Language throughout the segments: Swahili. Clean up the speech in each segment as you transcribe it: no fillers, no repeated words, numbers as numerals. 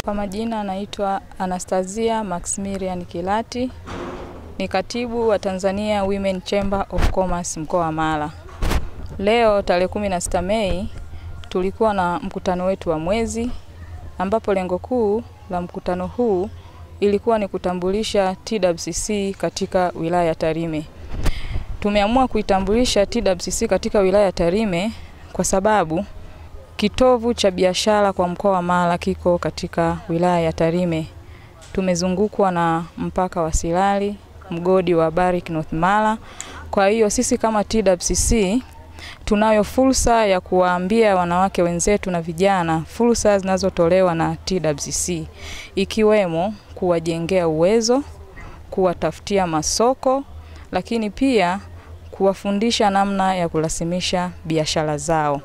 Kwa majina anaitwa Anastasia Maximilian Kilati, ni katibu wa Tanzania Women Chamber of Commerce mkoa wa Mara. Leo tarehe 16 Mei tulikuwa na mkutano wetu wa mwezi, ambapo lengo kuu la mkutano huu ilikuwa ni kutambulisha TWCC katika wilaya ya Tarime. Tumeamua kuitambulisha TWCC katika wilaya ya Tarime kwa sababu kitovu cha biashara kwa mkoa wa Mara kiko katika wilaya ya Tarime. Tumezungukwa na mpaka wa Silali, mgodi wa Barrick North Mara. Kwa hiyo sisi kama TWCC tunayo fursa ya kuwaambia wanawake wenzetu na vijana fursa zinazotolewa na TWCC, ikiwemo kuwajengea uwezo, kuwatafutia masoko, lakini pia kuwafundisha namna ya kurasimisha biashara zao.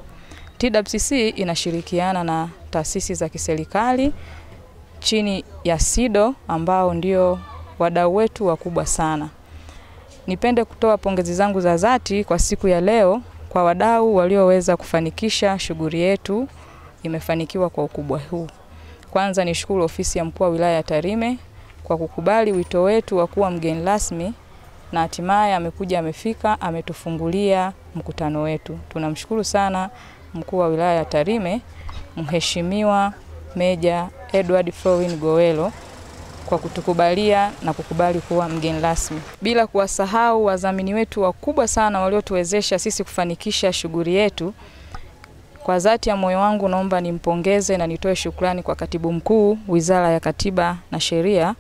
TWCC inashirikiana na taasisi za kiserikali chini ya SIDO ambao ndio wadau wetu wakubwa sana. Nipende kutoa pongezi zangu za dhati kwa siku ya leo kwa wadau walioweza kufanikisha shughuli yetu imefanikiwa kwa ukubwa huu. Kwanza nishukuru ofisi ya mkuu wa wilaya ya Tarime kwa kukubali wito wetu wa kuwa mgeni rasmi na hatimaye amefika ametufungulia mkutano wetu. Tunamshukuru sana mkuu wa wilaya ya Tarime, Mheshimiwa Meja Edward Flowin Goelo kwa kutukubalia na kukubali kuwa mgeni rasmi. Bila kuwasahau wadhamini wetu wakubwa sana waliotuwezesha sisi kufanikisha shughuli yetu. Kwa dhati ya moyo wangu naomba nimpongeze na nitoe shukrani kwa Katibu Mkuu Wizara ya Katiba na Sheria,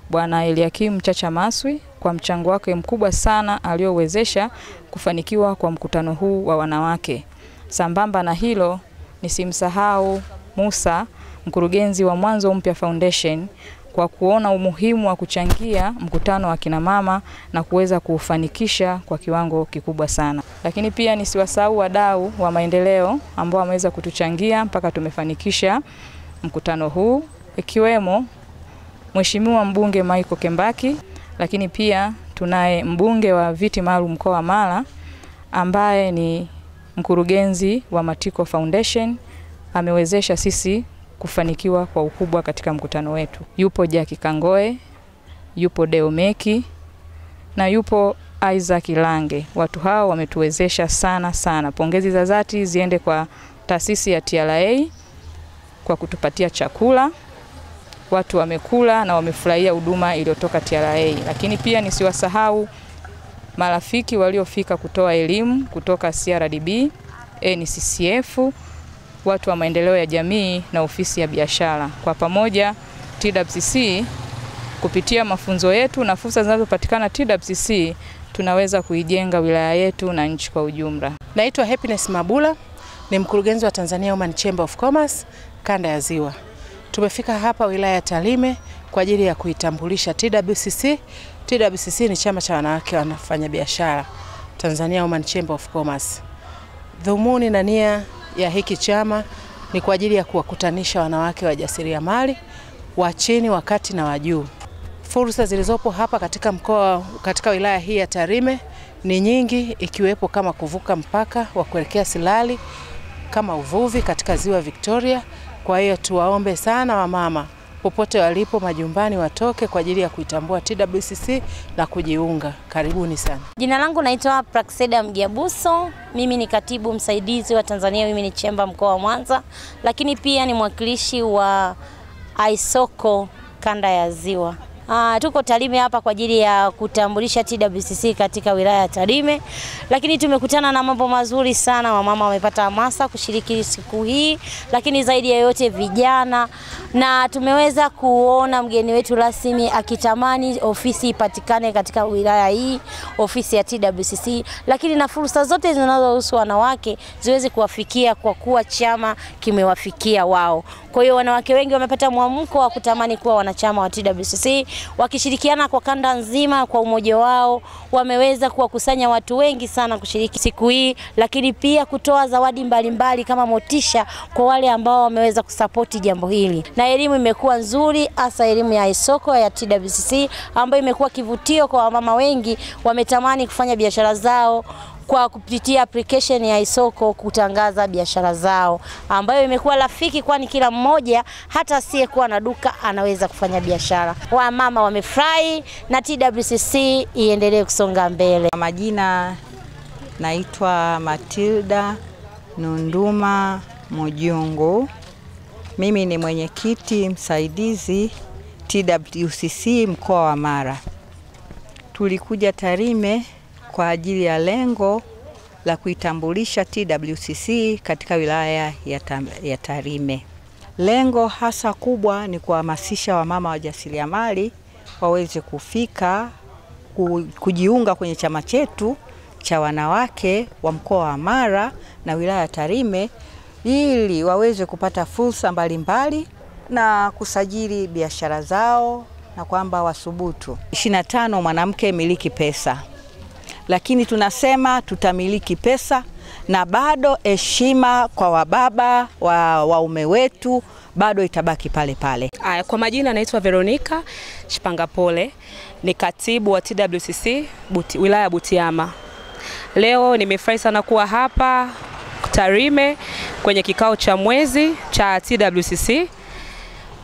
Bwana Eliakim Chacha Maswi, kwa mchango wake mkubwa sana aliowezesha kufanikiwa kwa mkutano huu wa wanawake. Sambamba na hilo nisimsahau Musa, mkurugenzi wa Mwanzo Mpya Foundation, kwa kuona umuhimu wa kuchangia mkutano wa kina mama na kuweza kufanikisha kwa kiwango kikubwa sana. Lakini pia nisiwasahau wadau wa maendeleo ambao wameweza kutuchangia mpaka tumefanikisha mkutano huu, ikiwemo Mheshimiwa Mbunge Michael Kembaki, lakini pia tunaye mbunge wa viti maalum mkoa wa Mara ambaye ni mkurugenzi wa Matiko Foundation, amewezesha sisi kufanikiwa kwa ukubwa katika mkutano wetu. Yupo Jackie Kangoe, yupo Deo Meki na yupo Isaac Lange. Watu hao wametuwezesha sana. Pongezi za dhati ziende kwa taasisi ya TRA kwa kutupatia chakula. Watu wamekula na wamefurahia huduma iliyotoka TRA. Lakini pia nisiwasahau marafiki waliofika kutoa elimu kutoka CRDB, NCCF, watu wa maendeleo ya jamii na ofisi ya biashara. Kwa pamoja TWCC kupitia mafunzo yetu na fursa zinazopatikana TWCC tunaweza kuijenga wilaya yetu na nchi kwa ujumla. Naitwa Happiness Mabula, ni mkurugenzi wa Tanzania Women Chamber of Commerce kanda ya Ziwa. Tumefika hapa wilaya ya Tarime kwa ajili ya kuitambulisha TWCC. TWCC ni chama cha wanawake wanafanya biashara, Tanzania Women Chamber of Commerce. Dhumuni na nia ya hiki chama ni kwa ajili ya kuwakutanisha wanawake wajasiriamali wa chini, wa kati na wa juu. Fursa zilizopo hapa katika wilaya hii ya Tarime ni nyingi, ikiwepo kama kuvuka mpaka wa kuelekea Silali, kama uvuvi katika Ziwa Victoria. Kwa hiyo tuwaombe sana wamama popote walipo majumbani watoke kwa ajili ya kuitambua TWCC na kujiunga. Karibuni sana. Jina langu naitwa Praxeda Mgiabuso. Mimi ni katibu msaidizi wa Tanzania Women Chamber mkoa wa Mwanza, lakini pia ni mwakilishi wa Isoko kanda ya Ziwa. Tuko Tarime hapa kwa ajili ya kutambulisha TWCC katika wilaya ya Tarime, lakini tumekutana na mambo mazuri sana. Wamama wamepata hamasa kushiriki siku hii, lakini zaidi ya yote vijana, na tumeweza kuona mgeni wetu rasmi akitamani ofisi ipatikane katika wilaya hii, ofisi ya TWCC, lakini na fursa zote zinazohusu wanawake ziweze kuwafikia kwa kuwa chama kimewafikia wao. Kwa hiyo wanawake wengi wamepata mwamko wa kutamani kuwa wanachama wa TWCC, wakishirikiana kwa kanda nzima. Kwa umoja wao wameweza kuwakusanya watu wengi sana kushiriki siku hii, lakini pia kutoa zawadi mbalimbali kama motisha kwa wale ambao wameweza kusapoti jambo hili. Na elimu imekuwa nzuri, hasa elimu ya Isoko ya TWCC ambayo imekuwa kivutio kwa wamama wengi, wametamani kufanya biashara zao kwa kupitia application ya iSoko kutangaza biashara zao, ambayo imekuwa rafiki, kwani kila mmoja hata asiyekuwa na duka anaweza kufanya biashara. Wamama wamefurahi na TWCC iendelee kusonga mbele. Majina naitwa Matilda Nunduma Mujungu. Mimi ni mwenyekiti msaidizi TWCC mkoa wa Mara. Tulikuja Tarime kwa ajili ya lengo la kuitambulisha TWCC katika wilaya ya Tarime. Lengo hasa kubwa ni kuhamasisha wamama wajasiriamali waweze kufika kujiunga kwenye chama chetu cha wanawake wa mkoa wa Mara na wilaya ya Tarime ili waweze kupata fursa mbalimbali na kusajili biashara zao, na kwamba wasubutu. 25 mwanamke miliki pesa. Lakini tunasema tutamiliki pesa na bado heshima kwa wababa waume wetu bado itabaki pale pale. Kwa majina naitwa Veronica Shipangapole, ni katibu wa TWCC wilaya Butiama. Leo nimefurahi sana kuwa hapa Tarime kwenye kikao cha mwezi cha TWCC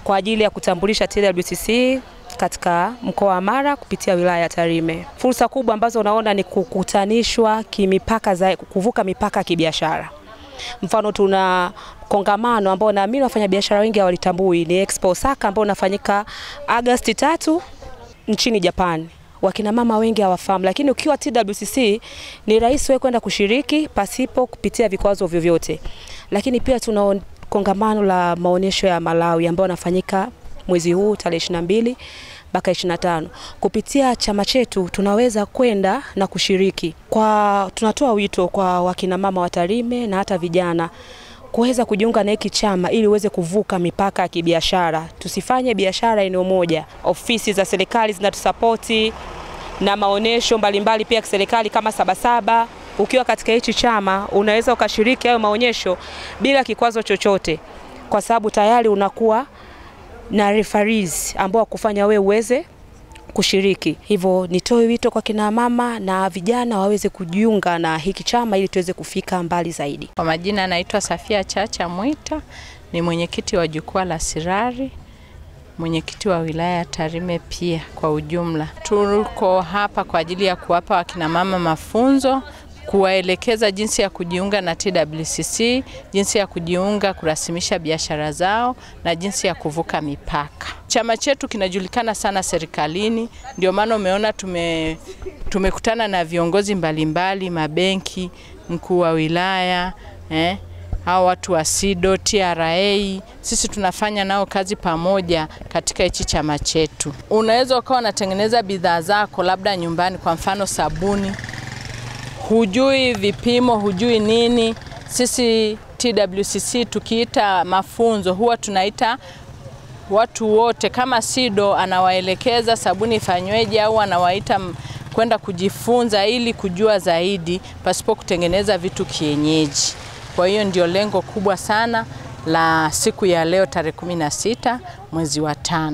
kwa ajili ya kutambulisha TWCC katika mkoa wa Mara kupitia wilaya ya Tarime. Fursa kubwa ambazo unaona ni kukutanishwa kimipaka, kuvuka mipaka kibiashara. Mfano tuna kongamano ambao naamini wafanyabiashara wengi hawalitambui, ni Expo Osaka ambao unafanyika Agosti 3 nchini Japan. Wakina mama wengi hawafahamu, lakini ukiwa TWCC ni rahisi wewe kwenda kushiriki pasipo kupitia vikwazo vyovyote. Lakini pia tuna kongamano la maonyesho ya Malawi ambao unafanyika mwezi huu tarehe 22 mpaka 25. Kupitia chama chetu tunaweza kwenda na kushiriki. Tunatoa wito kwa wakina mama wa Tarime na hata vijana kuweza kujiunga na hiki chama ili uweze kuvuka mipaka ya kibiashara. Tusifanye biashara eneo moja. Ofisi za serikali zinatusapoti na maonesho mbalimbali pia serikali kama Sabasaba. Ukiwa katika hichi chama unaweza ukashiriki hayo maonyesho bila kikwazo chochote, kwa sababu tayari unakuwa na referees ambao kufanya wewe uweze kushiriki. Hivyo nitoe wito kwa kina mama na vijana waweze kujiunga na hiki chama ili tuweze kufika mbali zaidi. Kwa majina naitwa Safia Chacha Mwita, ni mwenyekiti wa jukwaa la Sirari, mwenyekiti wa wilaya ya Tarime pia kwa ujumla. Tuko hapa kwa ajili ya kuwapa wakina mama mafunzo, kuwaelekeza jinsi ya kujiunga na TWCC, jinsi ya kujiunga kurasimisha biashara zao na jinsi ya kuvuka mipaka. Chama chetu kinajulikana sana serikalini, ndio maana umeona tumekutana na viongozi mbalimbali, mabenki, mkuu wa wilaya, hao watu wa SIDO, TRA, sisi tunafanya nao kazi pamoja katika hichi chama chetu. Unaweza ukawa unatengeneza bidhaa zako labda nyumbani, kwa mfano sabuni, hujui vipimo, hujui nini. Sisi TWCC tukiita mafunzo huwa tunaita watu wote, kama SIDO anawaelekeza sabuni ifanyweje, au anawaita kwenda kujifunza ili kujua zaidi pasipo kutengeneza vitu kienyeji. Kwa hiyo ndio lengo kubwa sana la siku ya leo tarehe 16 mwezi wa 5.